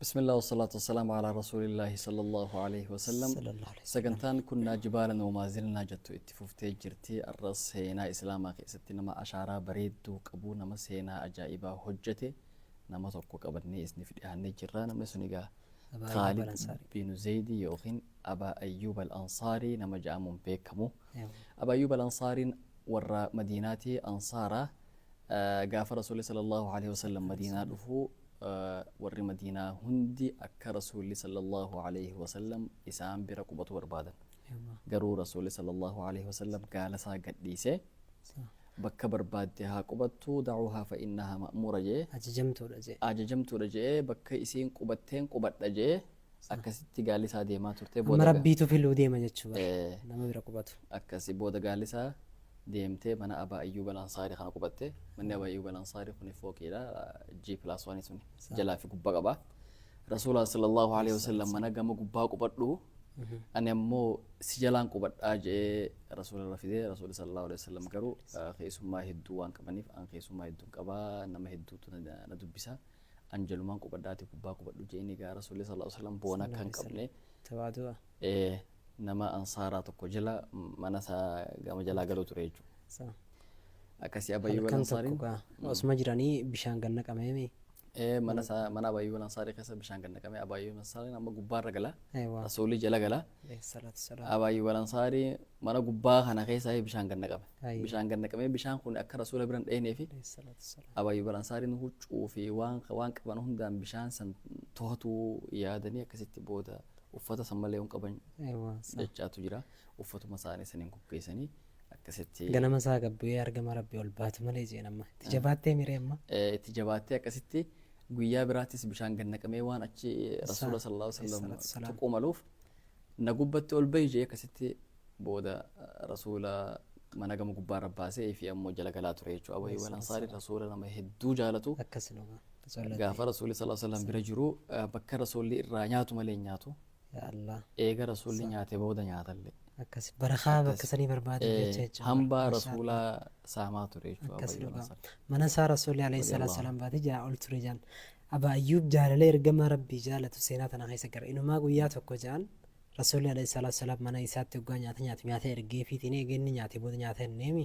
بسم الله والصلاة والسلام على رسول الله صلى الله عليه وسلم. صلى الله عليه وسلم. سجنتان كنا جبالا وما زلنا جتو اتفوفتي جرتي الرأس هنا إسلاما ستنا ما أشعرا بريد قبو نمس هنا أجائبا حجتي نما توقو قبرني اسني في الإهاني جران مسنقا خالد بن زيد يوخين أبا أيوب الأنصاري نما جامون بيكمو أبا أيوب الأنصاري ورا مديناتي أنصارا قافر رسول صلى الله عليه وسلم مدينة دفو warri madiinaa hundi akka rasuulli sallallahu alaihi wasallam isaan bira qubatu barbaadan garuu rasuulli sallallahu alaihi wasallam gaala isaa gadhiise bakka barbaadde haa qubattu da'uuhaa fa innahaa ma'muura jee ajajamtuudha jee bakka isiin qubatteen qubadha jee akkasitti gaalli isaa deemaa turte booda rabbiitu filuu deema jechuudha nama bira qubatu akkasi booda gaalli isaa deemtee mana Abaa Ayyuub al-Ansaarii kana qubatte manni Abaa Ayyuub al-Ansaarii kun fooqiidha G+1 sun jalaa fi gubbaa qaba Rasuulullah sallallahu alaihi wasallam mana gama gubbaa qubadhu ani ammoo si jalaan qubadhaa jee Rasuulullah fidee Rasuulullah sallallahu alaihi wasallam garuu keessummaa hedduu waan qabaniif an keessummaa hedduu qabaa nama hedduutu na dubbisa anjalumaan qubadhaati gubbaa qubadhu jee inni gaa Rasuulullah sallallahu alaihi wasallam boona kan qabne tawaadua nama ansaaraa tokko jala mana isaa gama jalaa galuu ture jechuudha. Akkasii Abaa Ayyuub al-Ansaarii osuma jiranii bishaan ganna qameemi. Mana Abaa Ayyuub al-Ansaarii keessa bishaan ganna qamee Abaa Ayyuub al-Ansaarii nama gubbaarra gala. Rasuulli jala gala. Abaa Ayyuub al-Ansaarii mana gubbaa kana keessa bishaan ganna qame. Bishaan ganna qamee bishaan kun akka Rasuula biran dheenee fi Abaa Ayyuub al-Ansaarii huccuu fi waan qaban hundaan bishaan san to'atu yaadanii akkasitti booda uffata sammalee on qaban jechaatu jira uffatuma isaanii saniin kukkeessanii akkasitti ganama isaa gabbu'ee argama rabbi ol baatu malee jeenamma itti jabaattee miree amma itti jabaattee akkasitti guyyaa biraattis bishaan gannaqamee waan achi Rasuula sallallahu alaihi wasallam tuquu maluuf na gubbatti ol bahi jee akkasitti booda Rasuula mana gama gubbaarra baasee fi ammoo jala galaa ture jechuudha Abaa Ayyuub al-Ansaarii Rasuula nama hedduu jaalatu akkasuma gaafa Rasuulli sallallahu alaihi wasallam bira jiru bakka Rasuulli irraa nyaatu malee nyaatu Allah eega Rasuulli nyaate booda nyaatallee akkas barakaa bakka sanii barbaade jechuudha hamba Rasuula saamaa ture jechuudha mana isaa Rasuulli alayhi salaatu wassalaam baate jaa ol ture jaan Abaa Ayyuub jaalalee ergama rabbii jaalatu seenaa tana keessa gara inumaa guyyaa tokko jaan Rasuulli alayhi salaatu wassalaam mana isaatti waggaa nyaata ergee fiitiin eegeenni nyaate booda nyaata hinneemi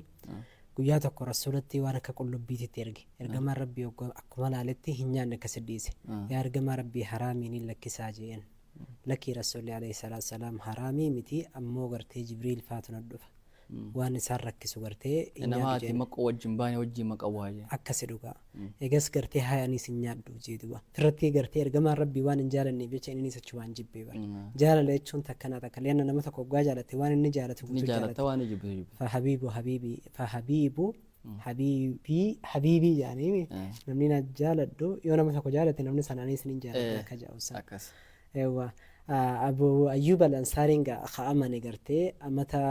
guyyaa tokko Rasuulatti waan akka qullubbiititti ergama rabbii akkuma laaletti hin nyaanne akkasi dhiise yaa ergama rabbii haraamiin lakkisaa jeen لكي رسول الله عليه الصلاة والسلام حرامي متي أمو غرتي جبريل فاتنا الدفع وان سار ركسو غرتي إنما تي مقو وجنباني وجي مقو واجي أكسدوغا إيجاس غرتي هاي أني سنياد دو جيدوا فرتي غرتي إرغما ربي وان انجال النبي إني سچوان جبي بار جال ليتشون تكنا تكا لأن نمتا قوغا جالتي وان إني جالتي جالتا وان جبي فحبيبي يعني نمنينا جالت دو يونا متا قو جالتي نمني سناني سنين جالتا كجاوسا ايوه ابو ايوب الانصاري خامن غرتي امتا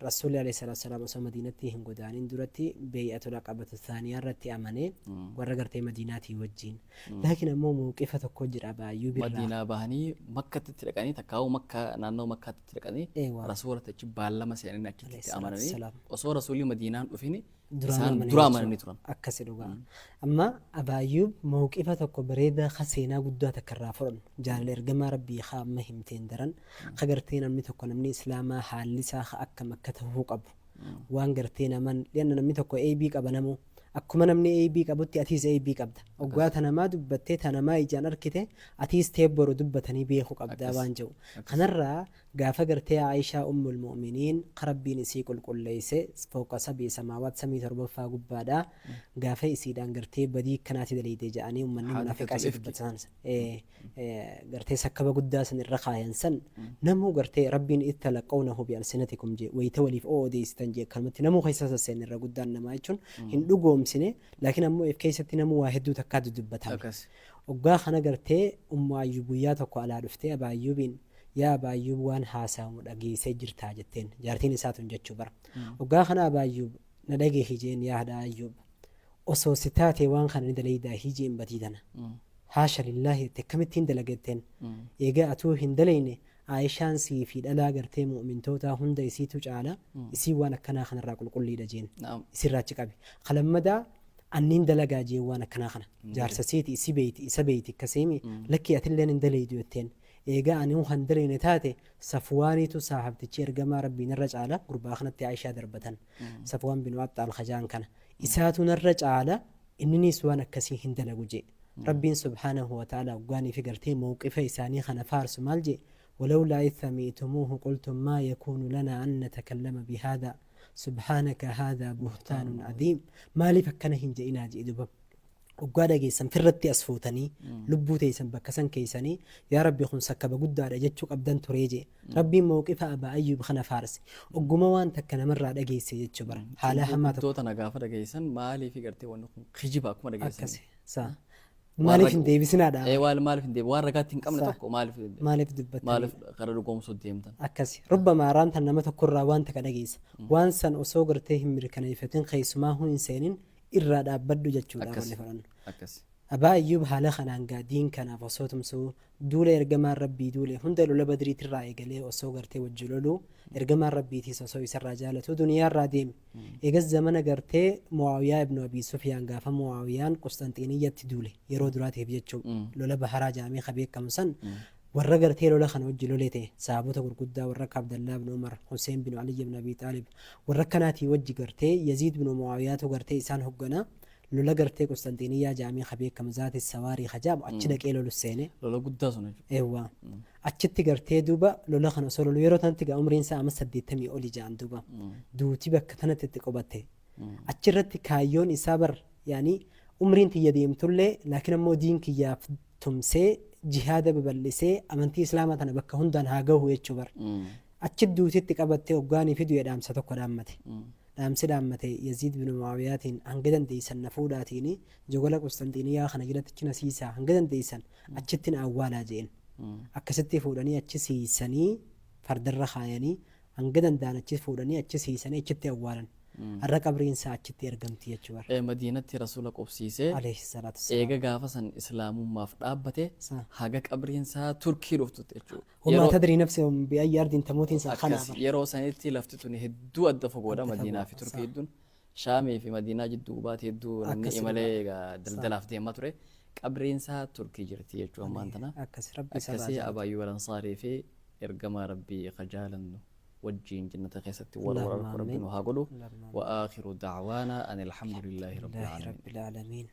رسول الله عليه الصلاه والسلام وسو مدينتي هنغدانين درتي بيئه العقبه الثانيه رتي امني ورغرتي مدينتي وجين لكن مو موقفه كوجر ابا ايوب مدينه بهني مكه تترقني تكاو مكه نانو مكه تترقني رسول الله بالما سيني نتي امنني وسو رسول مدينه دفيني درامن نترن اكسدوغا اما ابا ايوب موقفه كبريده خسينا غدا تكرافرن جال ارغما ربي خام همتين درن خغرتينا متكون من اسلاما حالسا اكا مكته قبو وان غرتينا من لان متكو اي بي قبنمو akkuma namni AB qabutti atiis AB qabda oggaa tana maa dubbattee tana maa ijaan arkite atiis teebboru dubbatanii beeku qabda waan jiru kanarraa gaafa gartee Aishaa ummul mu'miniin qarabbiin isii qulqulleeyse fooqa sabii samaawaat samii torbaffaa gubbaadha gaafa isiidhaan gartee badii kanaati daliite jedhanii ummanni munaafiqaas dubbatan gartee sakkaba guddaa san irra kaayan san namuu gartee rabbiin ittalaqawnahu bi alsinatikum je wayta waliif odeessitan je kalmatti namuu keessa seen irra guddaan namaa jechuun hin dhugoomsine laakiin ammoo if keessatti namuu waa hedduu takkaatu dubbatama oggaa kana gartee ummu Ayyuub guyyaa tokko alaa dhuftee Abaa Ayyuubiin yaa Abaa Ayyuub waan haasawu dhageessee jirtaa jetteen jaartiin isaatun jechuu bara oggaa kana Abaa Ayyuub na dhagee hijeen yaa Abaa Ayyuub osoo sitaate waan kana ni dalaydaa hijeen batiidana haasha lillaahi tekkamittiin dalagetteen eegaa atuu hin dalayne Aishaan sii fi dhalaa gartee mu'mintoota hunda isiitu caala isii waan akkanaa kanarraa qulqulliidha jeen isirraa achi qabi kalammadaa أنين دلقا جيوانا كناخنا جارسة سيتي إسا بيتي كسيمي لكي أتلين اندلي ديوتين إيقا أني وخان دلين تاتي صفواني تو صاحب تشير قما ربي نرج على قربا أخنتي عيشة دربتن صفوان بن وابط الخجان كان إساتو نرج على إنني سوانا كسي هندلقو جي ربي سبحانه وتعالى وقاني في قرتين موقف إساني خنا فارس مالجي ولولا إذ سمعتموه قلتم ما يكون لنا أن نتكلم بهذا سبحانك هذا بهتان عظيم ما لي فكنا هنجي إنا جي دبب وقادا جيسن فرتي أسفوتني لبو تيسن بكسن كيسني يا ربي خن سكب قد على جتشك أبدان تريجي ربي موقف أبا أيوب خنا فارس وقموان تكنا مرة دقيسي جتشبر حالها ما دوتا نقافة دقيسن مالي في قرتي ونكون خجيبا كما دقيسن أكسي سا مالف دي بسنادا اي وال مالف دي وارقات قمنا تكو مالف دبت مالف قرر قوم صديمتن أكسي ربما رانت نما تكرر وان تكدقيس وان سن أسوغرتهم مركنيفتين خيسما هو إنسانين إرادة بدو جتشودا أكسي أبا أيوب حالا خنان قادين كان فصوتم سو دولة إرقما ربي دولة هندا لولا بدري ترائي قليه وصوغرتي وجلولو إرقما ربي تيسا يسر رجالة دنيا راديم إيقاز زمن قرتي معاوية ابن أبي سفيان قافا معاويان قسطنطينية دولة يرو دراتي بيجتشو لولا بحرا جامي خبيك كمسن warra gartee lola kana wajji lolete sahabota gurguddaa warra akka Abdallaa ibn Umar Hussein bin Ali ibn Abi Talib warra kanaatii wajji gartee Yazid bin Muawiyaatu gartee isaan hoggana lola gartee Qustantiniyaa jaamii khabeekam zaati sawaarii khajaab achi dhaqee lolu seene lola guddaa sun eewwa achitti gartee duuba lola kana osoo lolu yeroo tanatti gaa umriin isaa amma 80 oli ja'an duuba duuti bakka tanatti itti qobatte achirratti kaayyoon isaa bar yaani umriin tiyya deemtullee laakiin ammoo diin kiyyaaf tumsee jihaada babal'isee amantii islaamaa tana bakka hundaan haa gahu jechuu bar achi duutitti qabattee hoggaanii fidu dhaamsa tokko dhaammate dhaamsi dhaammate Yaziid bin Muaawiyaatiin hanga dandeeysan na fuudhaatiin jogola Qustantiniyaa kana jalatti na siisaa hanga dandeeysan achitti na awwaalaa jeen akkasitti fuudhanii achi siisanii fardarra kaayanii hanga danda'an achi fuudhanii achi siisanii achitti awwaalan har'a qabriin isaa achitti argamti jechuudha. Madiinatti rasuula qubsiisee eega gaafa san islaamummaaf dhaabbate haga qabriin isaa turkii dhuftutti jechuudha. Humna tadrii nafsi bi'ayyi ardiin tamuutiin isaa kanaaf. Yeroo sanitti lafti tuni hedduu adda fagoodha Madiinaa fi Turkii hedduun Shaamii fi Madiinaa jidduu baate hedduu namni imalee daldalaaf deemaa ture. Qabriin isaa turkii jirti jechuudha ammaan tana. Akkasii Abaayyuu Walansaarii fi ergamaa Rabbii khajaalannu. وجين جنة خيستي وربنا هاقولوا وآخر دعوانا أن الحمد لله رب العالمين